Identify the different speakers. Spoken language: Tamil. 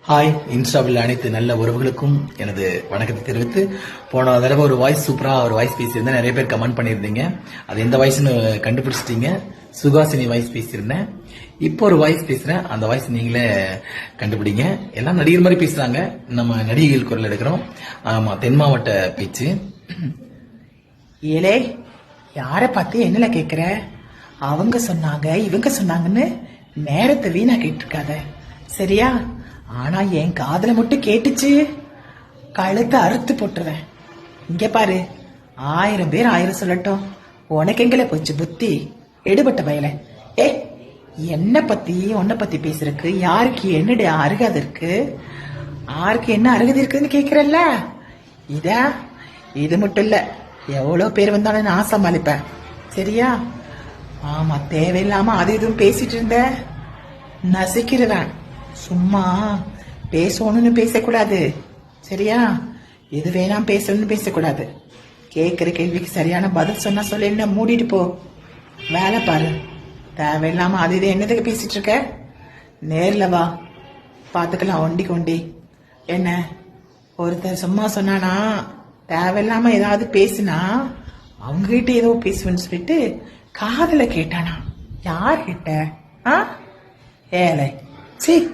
Speaker 1: ஹாய், இன்ஸ்டாவில் அனைத்து நல்ல உறவுகளுக்கும் எனது வணக்கத்தை தெரிவித்து, போன தடவை ஒரு வாய்ஸ் ஒரு வாய்ஸ் பேசியிருந்தேன். நிறைய பேர் கமெண்ட் பண்ணியிருந்தீங்க. அது எந்த வாய்ஸ்னு கண்டுபிடிச்சிட்டீங்க. சுகாசினி வாய்ஸ் பேசியிருந்தேன். இப்போ ஒரு வாய்ஸ் பேசுறேன். அந்த வாய்ஸ் நீங்களே கண்டுபிடிங்க. எல்லாம் நடிகர் மாதிரி பேசுறாங்க. நம்ம நடிகைகள் குரல் எடுக்கிறோம். ஆமா, தென் மாவட்ட பேச்சு.
Speaker 2: ஏலே, யார பார்த்து என்னல கேக்குற? அவங்க சொன்னாங்க, இவங்க சொன்னாங்கன்னு நேரத்தை வீணா கேட்டிருக்காத, சரியா? ஆனா என் காதல மட்டும் கேட்டுச்சு, கழுத்தை அறுத்து போட்டுருவேன். இங்க பாரு, 1000 பேர் 1000 சொல்லட்டும், உனக்கு எங்கல போச்சு புத்தி? எடுபட்ட வயல. என்ன பத்தி உன்னை பத்தி பேசுறதுக்கு யாருக்கு என்னுடைய அருகதை இருக்கு? யாருக்கு என்ன அருகதை இருக்குன்னு கேக்குறல்ல? இது மட்டும் இல்ல, எவ்வளவு பேர் வந்தாலும் நான் சமாளிப்பேன், சரியா? ஆமா, தேவையில்லாம அது இதுவும் பேசிட்டு இருந்த நசிக்கிருவேன். சும்மா பேசணும்னு பேசக்கூடாது, சரியா? எது வேணாம் பேசணும்னு பேசக்கூடாது. கேட்கிற கேள்விக்கு சரியான பதில் சொன்னா சொல்லி என்ன மூடிட்டு போ, வேலை பாரு. தேவையில்லாம அது இது என்னதுக்கு பேசிட்டு இருக்க? நேர்ல வா, பாத்துக்கலாம். ஒண்டி என்ன ஒருத்தர் சும்மா சொன்னானா, தேவையில்லாம ஏதாவது பேசினா அவங்க கிட்ட ஏதோ பேசுவேன்னு சொல்லிட்டு காதல கேட்டானா? யார் கிட்ட? ஏழை, சரி.